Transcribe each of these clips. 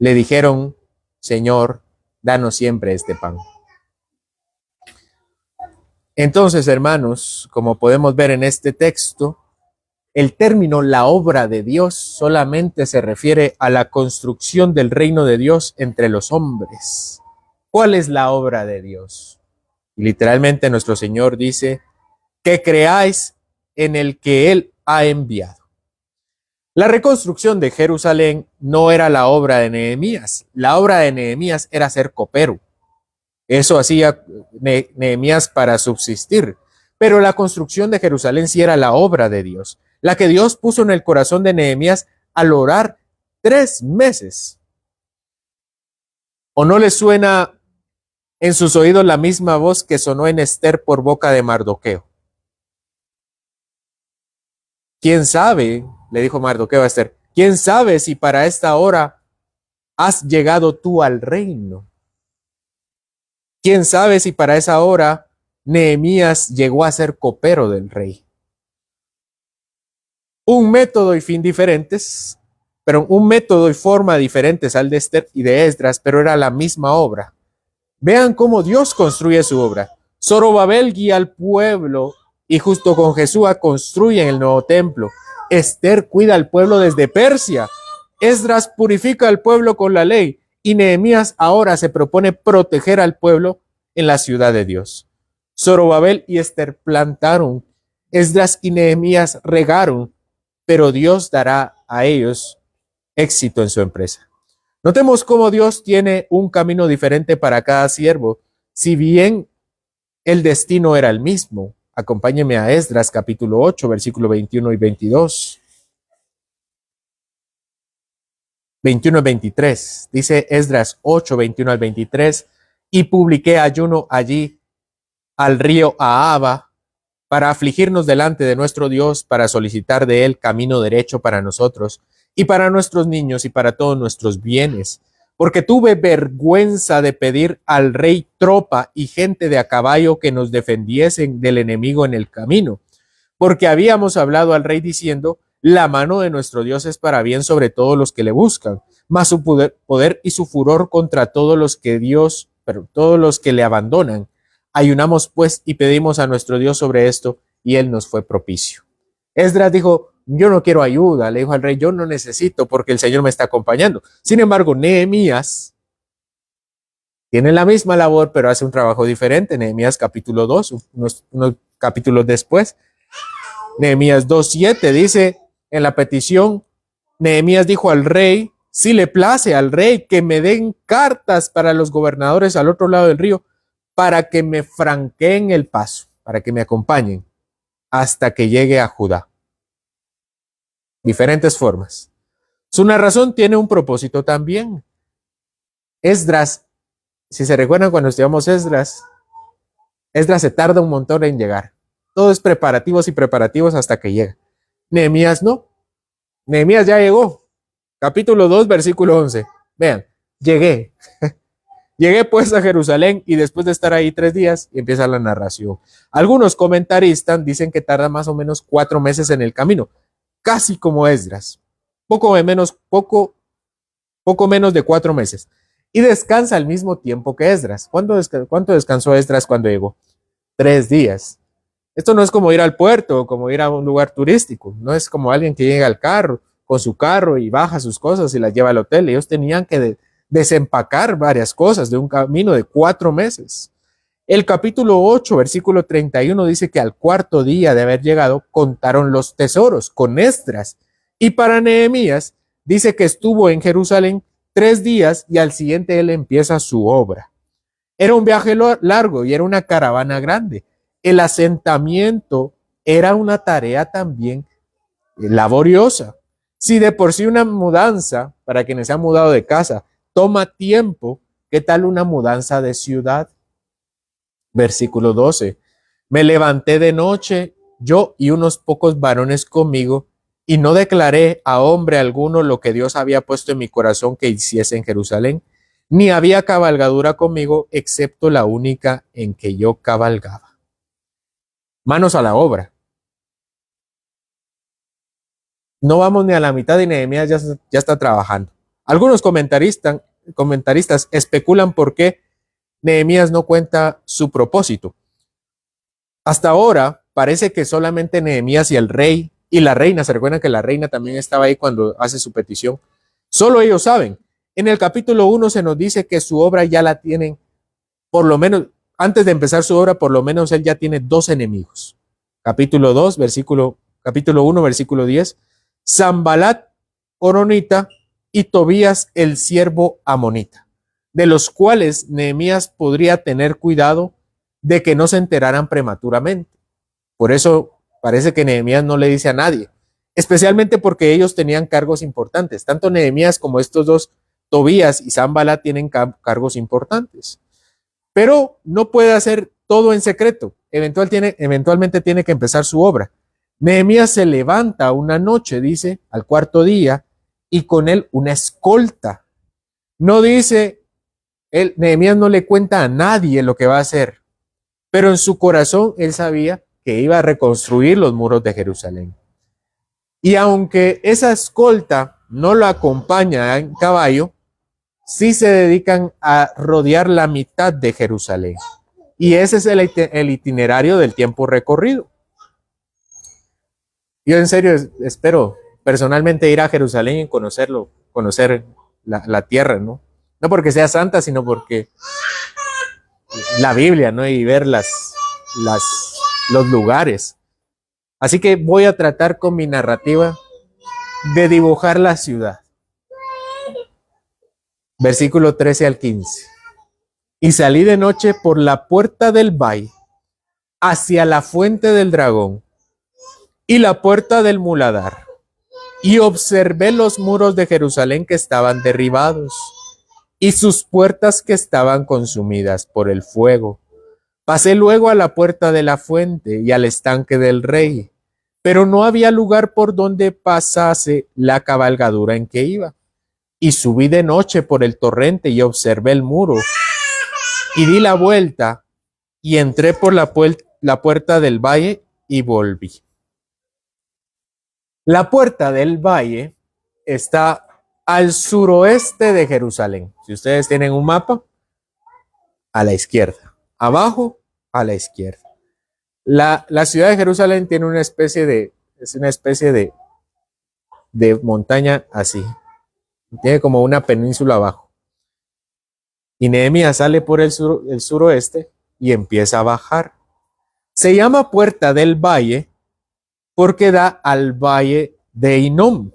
le dijeron: Señor, danos siempre este pan. Entonces, hermanos, como podemos ver en este texto, el término la obra de Dios solamente se refiere a la construcción del reino de Dios entre los hombres. ¿Cuál es la obra de Dios? Y literalmente nuestro Señor dice: que creáis en el que Él ha enviado. La reconstrucción de Jerusalén no era la obra de Nehemías. La obra de Nehemías era ser copero. Eso hacía Nehemías para subsistir. Pero la construcción de Jerusalén sí era la obra de Dios, la que Dios puso en el corazón de Nehemías al orar 3 meses. ¿O no le suena en sus oídos la misma voz que sonó en Esther por boca de Mardoqueo? ¿Quién sabe? Le dijo Mardoqueo a Esther. ¿Quién sabe si para esta hora has llegado tú al reino? ¿Quién sabe si para esa hora Nehemías llegó a ser copero del rey? Un método y fin diferentes, pero un método y forma diferentes al de Esther y de Esdras, pero era la misma obra. Vean cómo Dios construye su obra. Zorobabel guía al pueblo y justo con Jesúa construyen el nuevo templo. Esther cuida al pueblo desde Persia. Esdras purifica al pueblo con la ley. Y Nehemías ahora se propone proteger al pueblo en la ciudad de Dios. Zorobabel y Esther plantaron. Esdras y Nehemías regaron. Pero Dios dará a ellos éxito en su empresa. Notemos cómo Dios tiene un camino diferente para cada siervo, si bien el destino era el mismo. Acompáñenme a Esdras capítulo 8, versículo 21 y 22. 21 y 23. Dice Esdras 8, 21 al 23. Y publiqué ayuno allí al río Ahava para afligirnos delante de nuestro Dios, para solicitar de él camino derecho para nosotros y para nuestros niños y para todos nuestros bienes. Porque tuve vergüenza de pedir al rey tropa y gente de a caballo que nos defendiesen del enemigo en el camino. Porque habíamos hablado al rey diciendo: la mano de nuestro Dios es para bien sobre todos los que le buscan, mas su poder y su furor contra todos los que todos los que le abandonan. Ayunamos pues y pedimos a nuestro Dios sobre esto, y él nos fue propicio. Esdras dijo: yo no quiero ayuda, le dijo al rey, yo no necesito porque el Señor me está acompañando. Sin embargo, Nehemías tiene la misma labor, pero hace un trabajo diferente. Nehemías capítulo 2, unos capítulos después. Nehemías 2:7 dice en la petición, Nehemías dijo al rey: si le place al rey que me den cartas para los gobernadores al otro lado del río, para que me franqueen el paso, para que me acompañen hasta que llegue a Judá. Diferentes formas. Su narración tiene un propósito también. Esdras, si se recuerdan cuando estudiamos Esdras se tarda un montón en llegar. Todo es preparativos y preparativos hasta que llega. Nehemías no. Nehemías ya llegó. Capítulo 2, versículo 11. Vean, llegué. Llegué pues a Jerusalén y después de estar ahí 3 días empieza la narración. Algunos comentaristas dicen que tarda más o menos 4 meses en el camino, casi como Esdras, poco menos de 4 meses. Y descansa al mismo tiempo que Esdras. ¿Cuánto descansó Esdras cuando llegó? 3 días. Esto no es como ir al puerto o como ir a un lugar turístico. No es como alguien que llega al carro, con su carro y baja sus cosas y las lleva al hotel. Ellos tenían que desempacar varias cosas de un camino de 4 meses. El capítulo 8, versículo 31 dice que al 4.º día de haber llegado, contaron los tesoros con Esdras. Y para Nehemías dice que estuvo en Jerusalén 3 días y al siguiente él empieza su obra. Era un viaje largo y era una caravana grande. El asentamiento era una tarea también laboriosa. Si de por sí una mudanza, para quienes se han mudado de casa, toma tiempo, ¿qué tal una mudanza de ciudad? Versículo 12. Me levanté de noche, yo y unos pocos varones conmigo, y no declaré a hombre alguno lo que Dios había puesto en mi corazón que hiciese en Jerusalén, ni había cabalgadura conmigo, excepto la única en que yo cabalgaba. Manos a la obra. No vamos ni a la mitad y Nehemías ya está trabajando. Algunos comentaristas especulan por qué Nehemías no cuenta su propósito. Hasta ahora parece que solamente Nehemías y el rey y la reina, se recuerdan que la reina también estaba ahí cuando hace su petición, solo ellos saben. En el capítulo 1 se nos dice que su obra ya la tienen, por lo menos, antes de empezar su obra, por lo menos él ya tiene 2 enemigos. Capítulo 1, versículo 10, Sanbalat Horonita y Tobías el siervo amonita, de los cuales Nehemías podría tener cuidado de que no se enteraran prematuramente. Por eso parece que Nehemías no le dice a nadie, especialmente porque ellos tenían cargos importantes. Tanto Nehemías como estos dos, Tobías y Sanbalat, tienen cargos importantes. Pero no puede hacer todo en secreto. Eventualmente tiene que empezar su obra. Nehemías se levanta una noche, dice, al cuarto día, y con él una escolta. No dice, Nehemías no le cuenta a nadie lo que va a hacer, pero en su corazón él sabía que iba a reconstruir los muros de Jerusalén. Y aunque esa escolta no lo acompaña en caballo, sí se dedican a rodear la mitad de Jerusalén. Y ese es el itinerario del tiempo recorrido. Yo en serio espero personalmente ir a Jerusalén y conocerlo, conocer la tierra, ¿no? No porque sea santa, sino porque la Biblia, ¿no? Y ver los lugares. Así que voy a tratar con mi narrativa de dibujar la ciudad. Versículo 13 al 15. Y salí de noche por la puerta del valle hacia la fuente del dragón y la puerta del muladar, y observé los muros de Jerusalén que estaban derribados y sus puertas que estaban consumidas por el fuego. Pasé luego a la puerta de la fuente y al estanque del rey, pero no había lugar por donde pasase la cabalgadura en que iba. Y subí de noche por el torrente y observé el muro, y di la vuelta y entré por la puerta del valle y volví. La puerta del valle está al suroeste de Jerusalén. Si ustedes tienen un mapa, a la izquierda. Abajo, a la izquierda. La ciudad de Jerusalén tiene es una especie de montaña así. Tiene como una península abajo. Y Nehemías sale por el suroeste y empieza a bajar. Se llama Puerta del Valle porque da al valle de Hinnom.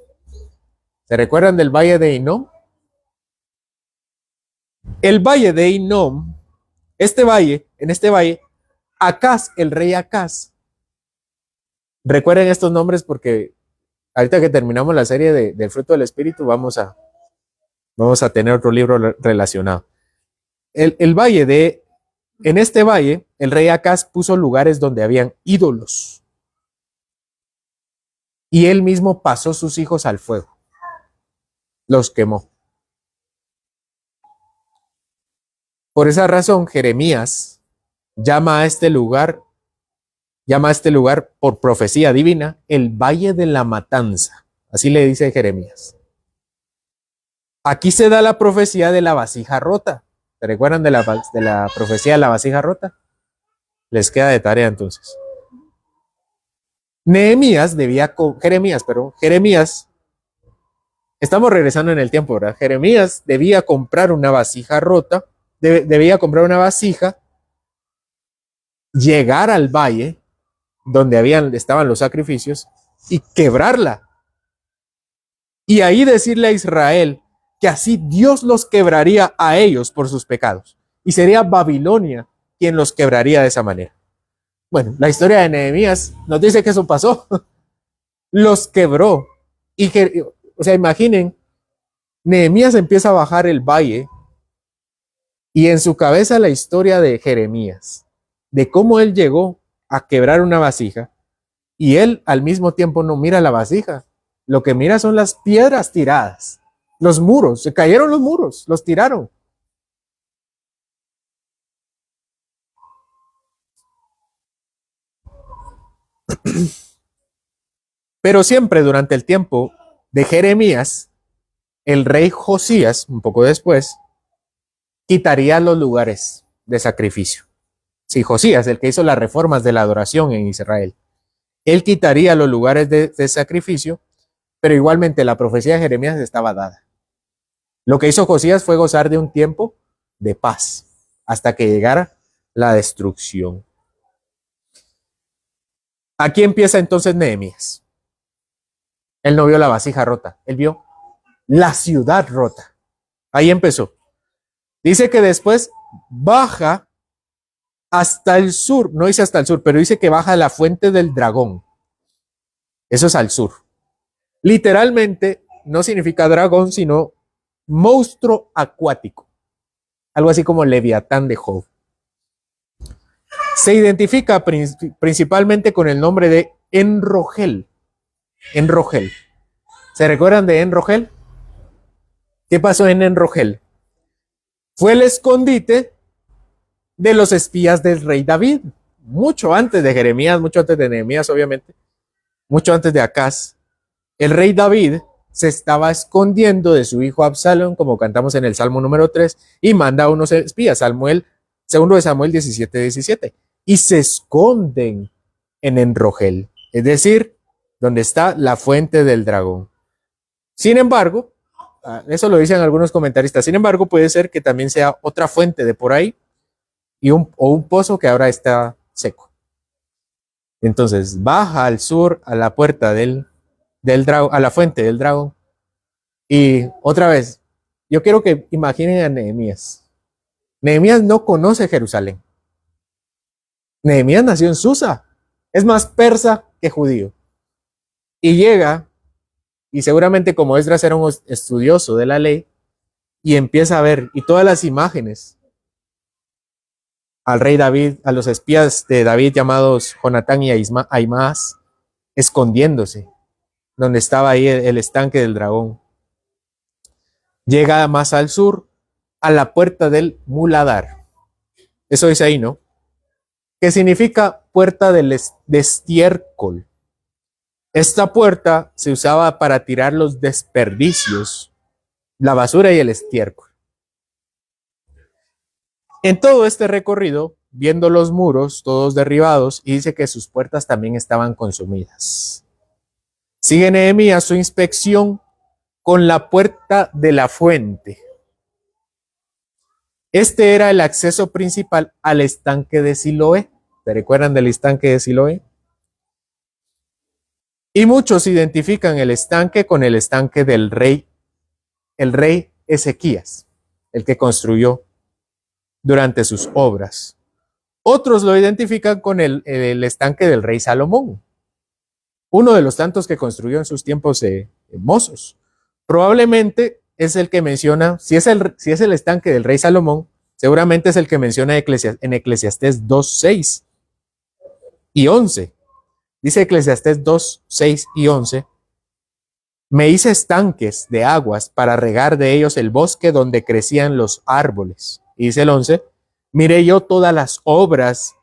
¿Se recuerdan del valle de Hinnom? El valle de Hinnom, en este valle, Acaz, el rey Acaz. Recuerden estos nombres porque ahorita que terminamos la serie del fruto del espíritu vamos a tener otro libro relacionado. En este valle, el rey Acaz puso lugares donde habían ídolos. Y él mismo pasó sus hijos al fuego. Los quemó. Por esa razón, Jeremías llama a este lugar por profecía divina el Valle de la Matanza. Así le dice Jeremías. Aquí se da la profecía de la vasija rota. ¿Se recuerdan de la profecía de la vasija rota? Les queda de tarea entonces. Jeremías, estamos regresando en el tiempo, ¿verdad? Jeremías debía comprar una vasija rota, debía comprar una vasija, llegar al valle donde estaban los sacrificios y quebrarla. Y ahí decirle a Israel que así Dios los quebraría a ellos por sus pecados. Y sería Babilonia quien los quebraría de esa manera. Bueno, la historia de Nehemías nos dice que eso pasó. Los quebró. Imaginen, Nehemías empieza a bajar el valle y en su cabeza la historia de Jeremías, de cómo él llegó a quebrar una vasija y él al mismo tiempo no mira la vasija. Lo que mira son las piedras tiradas, los muros, se cayeron los muros, los tiraron. Pero siempre durante el tiempo de Jeremías, el rey Josías, un poco después, quitaría los lugares de sacrificio. Sí, Josías, el que hizo las reformas de la adoración en Israel. Él quitaría los lugares de sacrificio, pero igualmente la profecía de Jeremías estaba dada. Lo que hizo Josías fue gozar de un tiempo de paz hasta que llegara la destrucción. Aquí empieza entonces Nehemías. Él no vio la vasija rota, él vio la ciudad rota. Ahí empezó. Dice que después baja hasta el sur, no dice hasta el sur, pero dice que baja a la fuente del dragón. Eso es al sur. Literalmente no significa dragón, sino monstruo acuático. Algo así como Leviatán de Job. Se identifica principalmente con el nombre de Enrogel. Enrogel. ¿Se recuerdan de Enrogel? ¿Qué pasó en Enrogel? Fue el escondite de los espías del rey David. Mucho antes de Jeremías, mucho antes de Nehemías, obviamente. Mucho antes de Acaz. El rey David se estaba escondiendo de su hijo Absalón, como cantamos en el Salmo número 3, y manda a unos espías, segundo de Samuel 17:17, y se esconden en Enrogel, es decir, donde está la fuente del dragón. Sin embargo, eso lo dicen algunos comentaristas, sin embargo, puede ser que también sea otra fuente de por ahí, o un pozo que ahora está seco. Entonces, baja al sur a la puerta del dragón, a la fuente del dragón. Y otra vez, yo quiero que imaginen a Nehemías. Nehemías no conoce Jerusalén. Nehemías nació en Susa. Es más persa que judío. Y llega, y seguramente como Esdras era un estudioso de la ley, y empieza a ver, y todas las imágenes al rey David, a los espías de David llamados Jonatán y Ahimaas, escondiéndose, donde estaba ahí el estanque del dragón. Llega más al sur, a la puerta del muladar. Eso dice ahí, ¿no? Que significa puerta de estiércol. Esta puerta se usaba para tirar los desperdicios, la basura y el estiércol. En todo este recorrido, viendo los muros todos derribados, y dice que sus puertas también estaban consumidas. Sigue Nehemías su inspección con la puerta de la fuente. Este era el acceso principal al estanque de Siloé. ¿Se recuerdan del estanque de Siloé? Y muchos identifican el estanque con el estanque del rey, el rey Ezequías, el que construyó durante sus obras. Otros lo identifican con el estanque del rey Salomón, uno de los tantos que construyó en sus tiempos mozos. Probablemente es el que menciona, si es el estanque del rey Salomón, seguramente es el que menciona en Eclesiastés 2, 6 y 11. Dice Eclesiastés 2, 6 y 11. Me hice estanques de aguas para regar de ellos el bosque donde crecían los árboles. Y dice el 11, miré yo todas las obras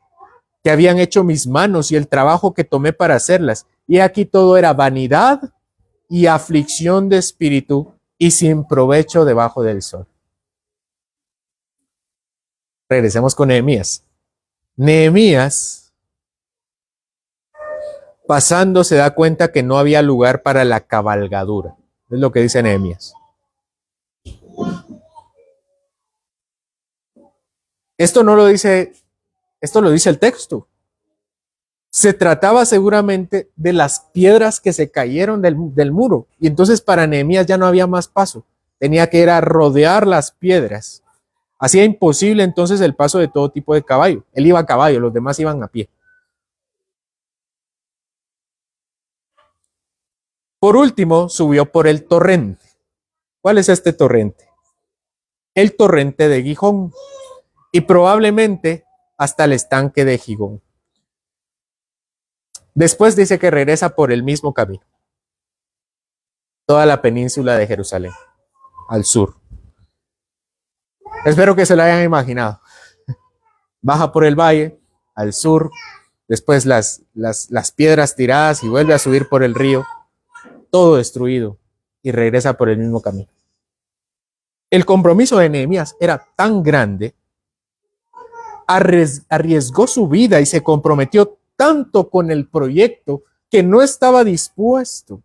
que habían hecho mis manos y el trabajo que tomé para hacerlas. Y aquí todo era vanidad y aflicción de espíritu y sin provecho debajo del sol. Regresemos con Nehemías. Nehemías, pasando, se da cuenta que no había lugar para la cabalgadura. Es lo que dice Nehemías. Esto lo dice el texto. Se trataba seguramente de las piedras que se cayeron del muro. Y entonces para Nehemías ya no había más paso. Tenía que ir a rodear las piedras. Hacía imposible entonces el paso de todo tipo de caballo. Él iba a caballo, los demás iban a pie. Por último, subió por el torrente. ¿Cuál es este torrente? El torrente de Gihón. Y probablemente hasta el estanque de Gihón. Después dice que regresa por el mismo camino. Toda la península de Jerusalén, al sur. Espero que se lo hayan imaginado. Baja por el valle, al sur, después las piedras tiradas y vuelve a subir por el río, todo destruido, y regresa por el mismo camino. El compromiso de Nehemías era tan grande, arriesgó su vida y se comprometió tanto con el proyecto que no estaba dispuesto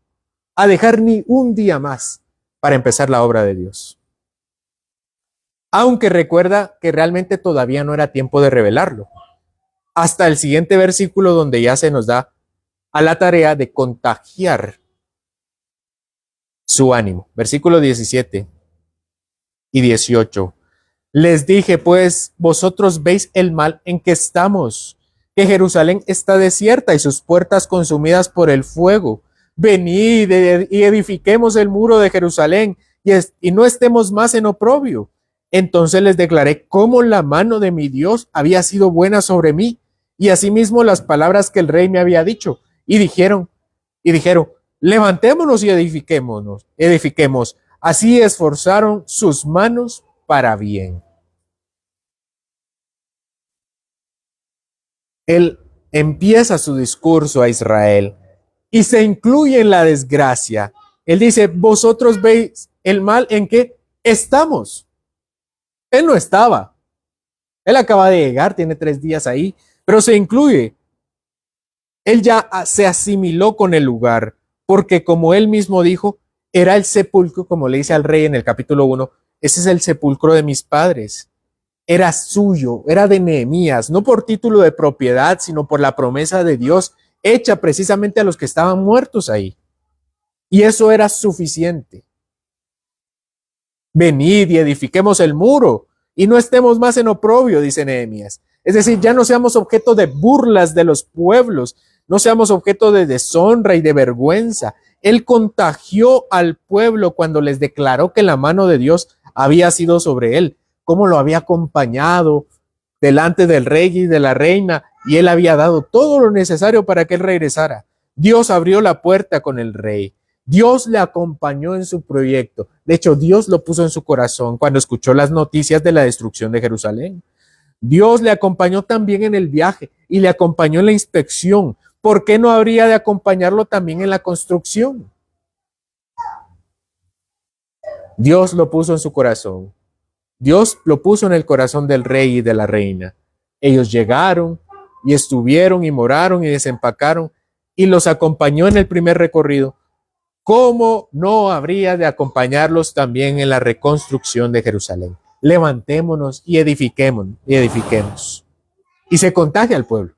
a dejar ni un día más para empezar la obra de Dios. Aunque recuerda que realmente todavía no era tiempo de revelarlo. Hasta el siguiente versículo donde ya se nos da a la tarea de contagiar su ánimo. Versículo 17 y 18. Les dije, pues, vosotros veis el mal en que estamos, que Jerusalén está desierta y sus puertas consumidas por el fuego. Venid y edifiquemos el muro de Jerusalén y no estemos más en oprobio. Entonces les declaré cómo la mano de mi Dios había sido buena sobre mí, y asimismo las palabras que el rey me había dicho. Y dijeron, levantémonos y edifiquemos. Así esforzaron sus manos para bien. Él empieza su discurso a Israel y se incluye en la desgracia. Él dice, vosotros veis el mal en que estamos. Él no estaba. Él acaba de llegar, tiene 3 días ahí, pero se incluye. Él ya se asimiló con el lugar, porque como él mismo dijo, era el sepulcro, como le dice al rey en el capítulo 1, ese es el sepulcro de mis padres. Era suyo, era de Nehemías, no por título de propiedad, sino por la promesa de Dios hecha precisamente a los que estaban muertos ahí. Y eso era suficiente. Venid y edifiquemos el muro y no estemos más en oprobio, dice Nehemías. Es decir, ya no seamos objeto de burlas de los pueblos, no seamos objeto de deshonra y de vergüenza. Él contagió al pueblo cuando les declaró que la mano de Dios había sido sobre él, cómo lo había acompañado delante del rey y de la reina, y él había dado todo lo necesario para que él regresara. Dios abrió la puerta con el rey. Dios le acompañó en su proyecto. De hecho, Dios lo puso en su corazón cuando escuchó las noticias de la destrucción de Jerusalén. Dios le acompañó también en el viaje y le acompañó en la inspección. ¿Por qué no habría de acompañarlo también en la construcción? Dios lo puso en su corazón. Dios lo puso en el corazón del rey y de la reina. Ellos llegaron y estuvieron y moraron y desempacaron y los acompañó en el primer recorrido. ¿Cómo no habría de acompañarlos también en la reconstrucción de Jerusalén? Levantémonos y edifiquemos. Y se contagia al pueblo.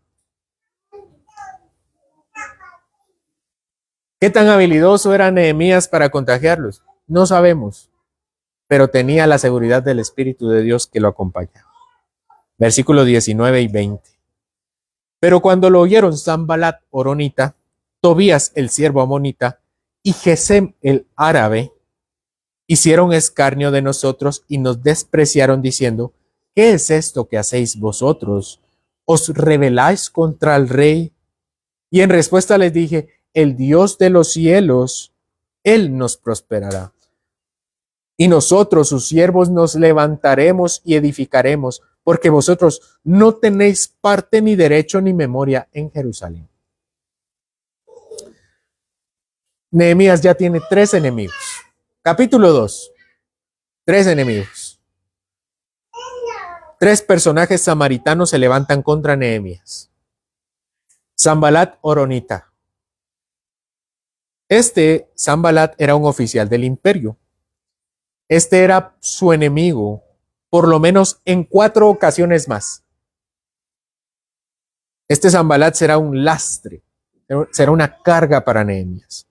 ¿Qué tan habilidoso era Nehemías para contagiarlos? No sabemos, pero tenía la seguridad del Espíritu de Dios que lo acompañaba. Versículos 19 y 20. Pero cuando lo oyeron Sanbalat horonita, Tobías el siervo amonita y Gesem el árabe, hicieron escarnio de nosotros y nos despreciaron diciendo, ¿qué es esto que hacéis vosotros? ¿Os rebeláis contra el rey? Y en respuesta les dije, el Dios de los cielos, Él nos prosperará. Y nosotros, sus siervos, nos levantaremos y edificaremos, porque vosotros no tenéis parte ni derecho ni memoria en Jerusalén. Nehemías ya tiene 3 enemigos. Capítulo 2. 3 enemigos. 3 personajes samaritanos se levantan contra Nehemías. Sanbalat horonita. Sanbalat era un oficial del imperio. Este era su enemigo, por lo menos en 4 ocasiones más. Este Sanbalat será un lastre, será una carga para Nehemías.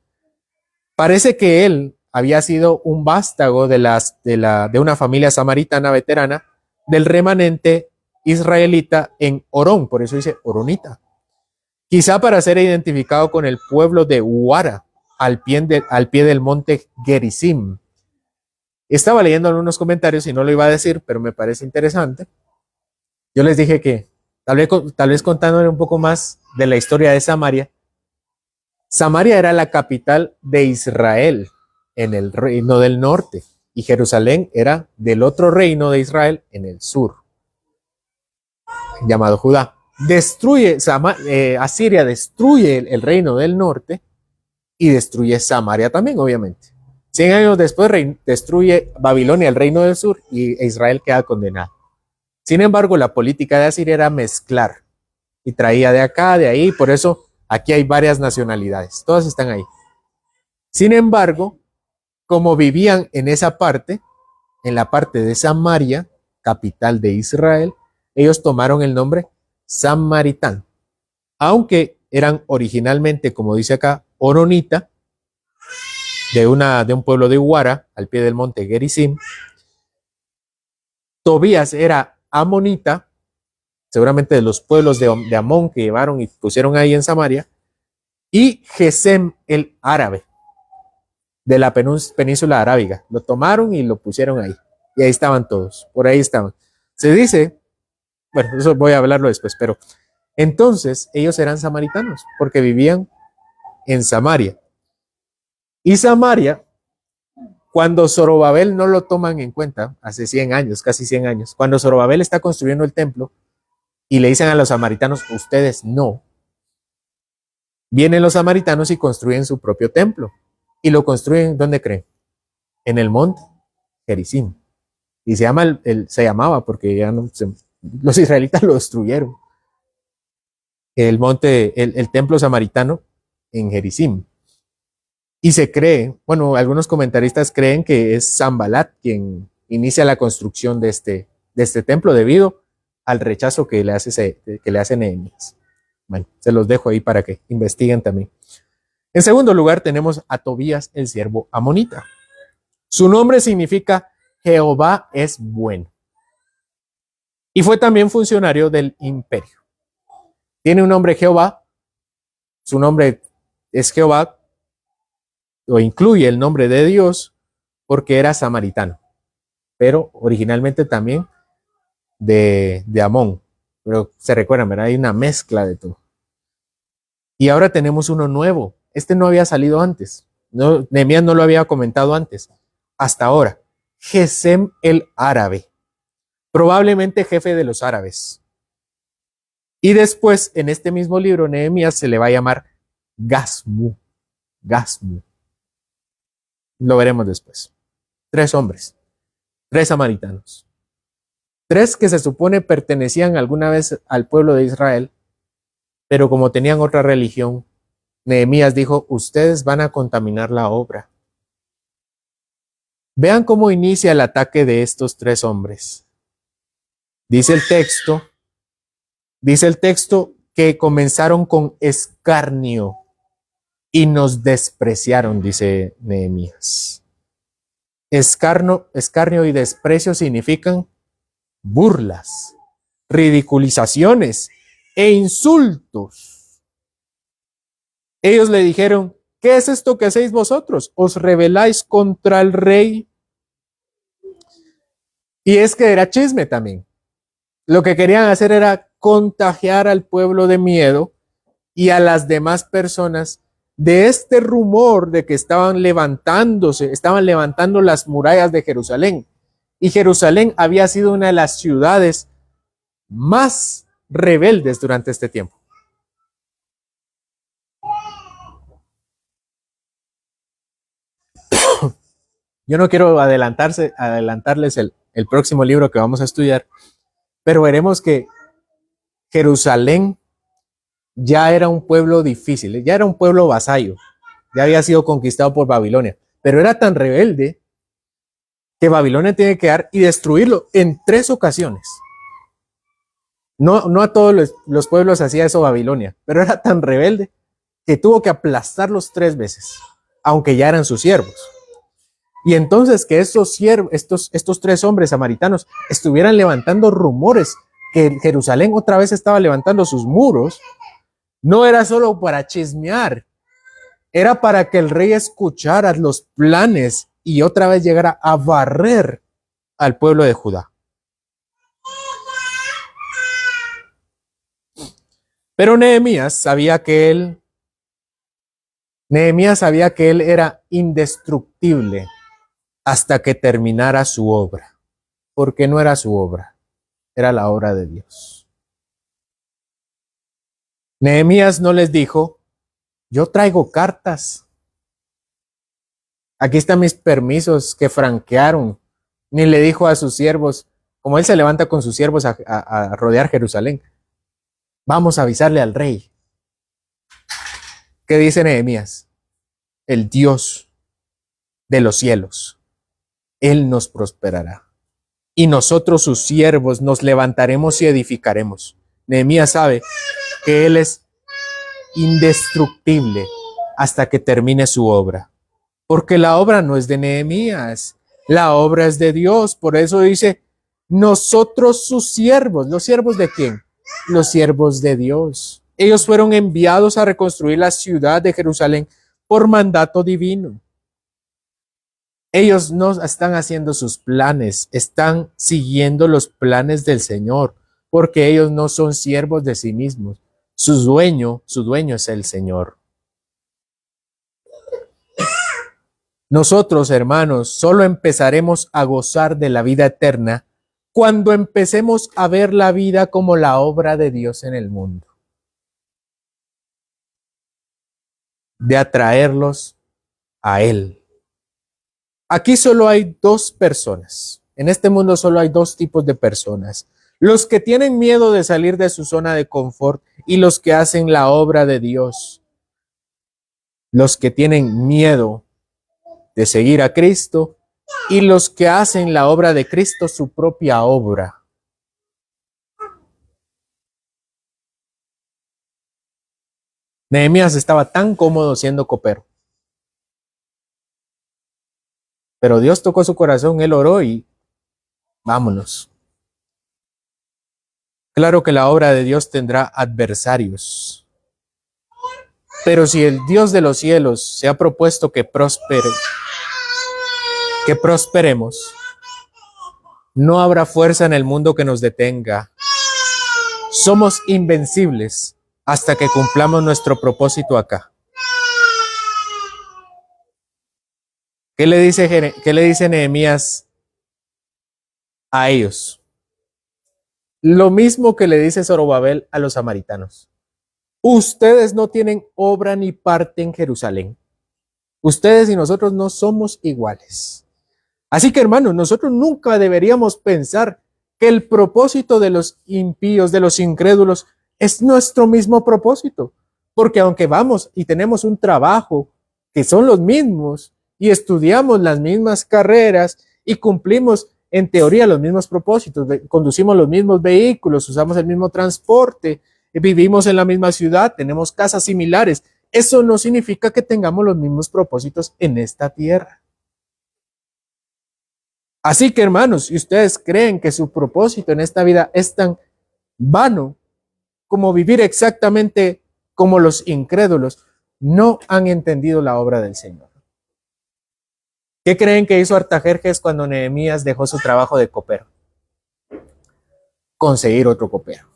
Parece que él había sido un vástago de una familia samaritana veterana del remanente israelita en Orón, por eso dice Oronita. Quizá para ser identificado con el pueblo de Uara, al pie del monte Gerizim. Estaba leyendo algunos comentarios y no lo iba a decir, pero me parece interesante. Yo les dije que, tal vez contándole un poco más de la historia de Samaria, Samaria era la capital de Israel en el reino del norte y Jerusalén era del otro reino de Israel en el sur, llamado Judá. Asiria destruye el reino del norte y destruye Samaria también, obviamente. 100 años después destruye Babilonia, el reino del sur, y Israel queda condenado. Sin embargo, la política de Asiria era mezclar y traía de acá, de ahí, por eso aquí hay varias nacionalidades, todas están ahí. Sin embargo, como vivían en esa parte, en la parte de Samaria, capital de Israel, ellos tomaron el nombre Samaritán, aunque eran originalmente, como dice acá, Oronita, de un pueblo de Huara, al pie del monte Gerizim. Tobías era amonita, seguramente de los pueblos de Amón que llevaron y pusieron ahí en Samaria, y Gesem el árabe, de la península arábiga. Lo tomaron y lo pusieron ahí. Y ahí estaban todos, por ahí estaban. Se dice, bueno, eso voy a hablarlo después, pero entonces ellos eran samaritanos porque vivían en Samaria. Y Samaria, cuando Zorobabel no lo toman en cuenta, hace 100 años, casi 100 años, cuando Zorobabel está construyendo el templo y le dicen a los samaritanos, ustedes no, vienen los samaritanos y construyen su propio templo. Y lo construyen, ¿dónde creen? En el monte Gerizim. Y se llamaba porque ya no, los israelitas lo destruyeron. El monte, el templo samaritano en Gerizim. Y se cree, bueno, algunos comentaristas creen que es Sanbalat quien inicia la construcción de este templo debido al rechazo que le hace Nehemías. Bueno, se los dejo ahí para que investiguen también. En segundo lugar tenemos a Tobías, el siervo amonita. Su nombre significa Jehová es bueno. Y fue también funcionario del imperio. Tiene un nombre Jehová, su nombre es Jehová, o incluye el nombre de Dios, porque era samaritano, pero originalmente también de Amón. Pero se recuerdan, ¿verdad? Hay una mezcla de todo. Y ahora tenemos uno nuevo. Este no había salido antes. No, Nehemías no lo había comentado antes. Hasta ahora. Gesem el árabe. Probablemente jefe de los árabes. Y después, en este mismo libro, Nehemías se le va a llamar Gasmu. Gasmu. Lo veremos después. 3 hombres. 3 samaritanos. 3 que se supone pertenecían alguna vez al pueblo de Israel, pero como tenían otra religión, Nehemías dijo, ustedes van a contaminar la obra. Vean cómo inicia el ataque de estos 3 hombres. Dice el texto que comenzaron con escarnio y nos despreciaron, dice Nehemías. Escarnio y desprecio significan burlas, ridiculizaciones e insultos. Ellos le dijeron, ¿qué es esto que hacéis vosotros? ¿Os rebeláis contra el rey? Y es que era chisme también. Lo que querían hacer era contagiar al pueblo de miedo y a las demás personas de este rumor de que estaban levantando las murallas de Jerusalén. Y Jerusalén había sido una de las ciudades más rebeldes durante este tiempo. Yo no quiero adelantarles el próximo libro que vamos a estudiar, pero veremos que Jerusalén ya era un pueblo difícil, ya era un pueblo vasallo, ya había sido conquistado por Babilonia, pero era tan rebelde que Babilonia tiene que quedar y destruirlo en 3 ocasiones. No a todos los pueblos hacía eso Babilonia, pero era tan rebelde que tuvo que aplastarlos 3 veces, aunque ya eran sus siervos. Y entonces que estos 3 hombres samaritanos estuvieran levantando rumores que Jerusalén otra vez estaba levantando sus muros, no era solo para chismear, era para que el rey escuchara los planes y otra vez llegara a barrer al pueblo de Judá. Pero Nehemías sabía que él era indestructible hasta que terminara su obra, porque no era su obra, era la obra de Dios. Nehemías no les dijo, yo traigo cartas, Aquí están mis permisos que franquearon. Ni le dijo a sus siervos, como él se levanta con sus siervos a rodear Jerusalén, vamos a avisarle al rey. ¿Qué dice Nehemías? El Dios de los cielos, Él nos prosperará. Y nosotros, sus siervos, nos levantaremos y edificaremos. Nehemías sabe que Él es indestructible hasta que termine su obra. Porque la obra no es de Nehemías, la obra es de Dios. Por eso dice, nosotros sus siervos. ¿Los siervos de quién? Los siervos de Dios. Ellos fueron enviados a reconstruir la ciudad de Jerusalén por mandato divino. Ellos no están haciendo sus planes, están siguiendo los planes del Señor, porque ellos no son siervos de sí mismos. Su dueño es el Señor. Nosotros, hermanos, solo empezaremos a gozar de la vida eterna cuando empecemos a ver la vida como la obra de Dios en el mundo. De atraerlos a Él. Aquí solo hay dos personas. En este mundo solo hay dos tipos de personas. Los que tienen miedo de salir de su zona de confort y los que hacen la obra de Dios. Los que tienen miedo de seguir a Cristo y los que hacen la obra de Cristo su propia obra. Nehemías estaba tan cómodo siendo copero. Pero Dios tocó su corazón, él oró y vámonos. Claro que la obra de Dios tendrá adversarios. Pero si el Dios de los cielos se ha propuesto que prosperemos, no habrá fuerza en el mundo que nos detenga. Somos invencibles hasta que cumplamos nuestro propósito acá. ¿Qué le dice Nehemías a ellos? Lo mismo que le dice Zorobabel a los samaritanos. Ustedes no tienen obra ni parte en Jerusalén. Ustedes y nosotros no somos iguales. Así que, hermanos, nosotros nunca deberíamos pensar que el propósito de los impíos, de los incrédulos, es nuestro mismo propósito. Porque aunque vamos y tenemos un trabajo que son los mismos y estudiamos las mismas carreras y cumplimos en teoría los mismos propósitos, conducimos los mismos vehículos, usamos el mismo transporte, vivimos en la misma ciudad, tenemos casas similares, eso no significa que tengamos los mismos propósitos en esta tierra. Así que, hermanos, si ustedes creen que su propósito en esta vida es tan vano como vivir exactamente como los incrédulos, no han entendido la obra del Señor. ¿Qué creen que hizo Artajerjes cuando Nehemías dejó su trabajo de copero? Conseguir otro copero.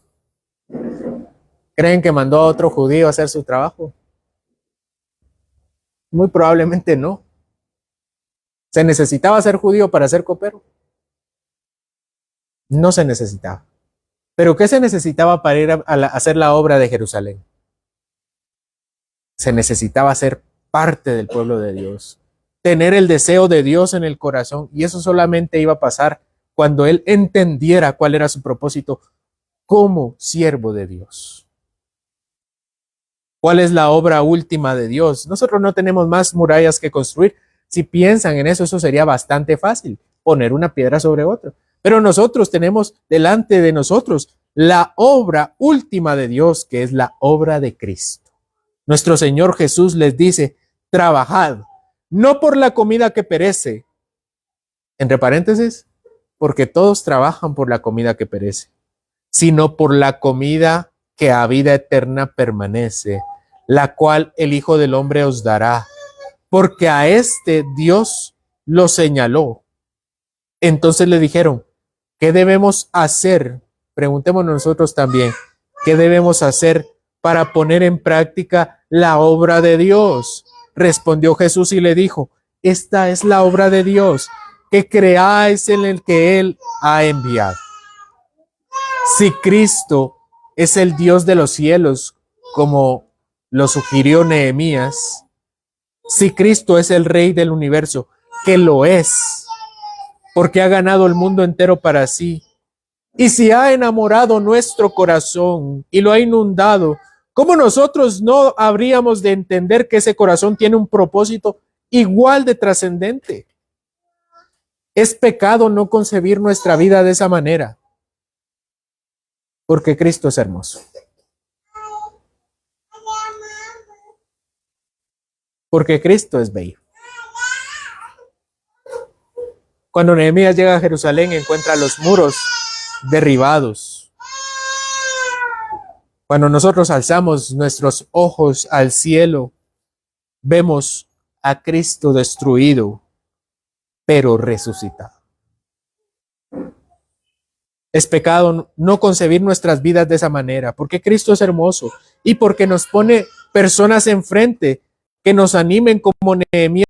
¿Creen que mandó a otro judío a hacer su trabajo? Muy probablemente no. ¿Se necesitaba ser judío para ser copero? No se necesitaba. ¿Pero qué se necesitaba para ir a hacer la obra de Jerusalén? Se necesitaba ser parte del pueblo de Dios, tener el deseo de Dios en el corazón, y eso solamente iba a pasar cuando él entendiera cuál era su propósito como siervo de Dios. ¿Cuál es la obra última de Dios? Nosotros no tenemos más murallas que construir. Si piensan en eso, eso sería bastante fácil, poner una piedra sobre otra. Pero nosotros tenemos delante de nosotros la obra última de Dios, que es la obra de Cristo. Nuestro Señor Jesús les dice, trabajad, no por la comida que perece, entre paréntesis, porque todos trabajan por la comida que perece, sino por la comida que a vida eterna permanece, la cual el Hijo del Hombre os dará, porque a este Dios lo señaló. Entonces le dijeron, ¿qué debemos hacer? Preguntémonos nosotros también, ¿qué debemos hacer para poner en práctica la obra de Dios? Respondió Jesús y le dijo, esta es la obra de Dios, que creáis en el que Él ha enviado. Si Cristo es el Dios de los cielos, como lo sugirió Nehemías, Si Cristo es el Rey del universo, que lo es, porque ha ganado el mundo entero para sí, y si ha enamorado nuestro corazón y lo ha inundado, ¿cómo nosotros no habríamos de entender que ese corazón tiene un propósito igual de trascendente? Es pecado no concebir nuestra vida de esa manera, porque Cristo es hermoso. Porque Cristo es bello. Cuando Nehemías llega a Jerusalén, encuentra los muros derribados. Cuando nosotros alzamos nuestros ojos al cielo, vemos a Cristo destruido, pero resucitado. Es pecado no concebir nuestras vidas de esa manera, porque Cristo es hermoso y porque nos pone personas enfrente que nos animen como Nehemías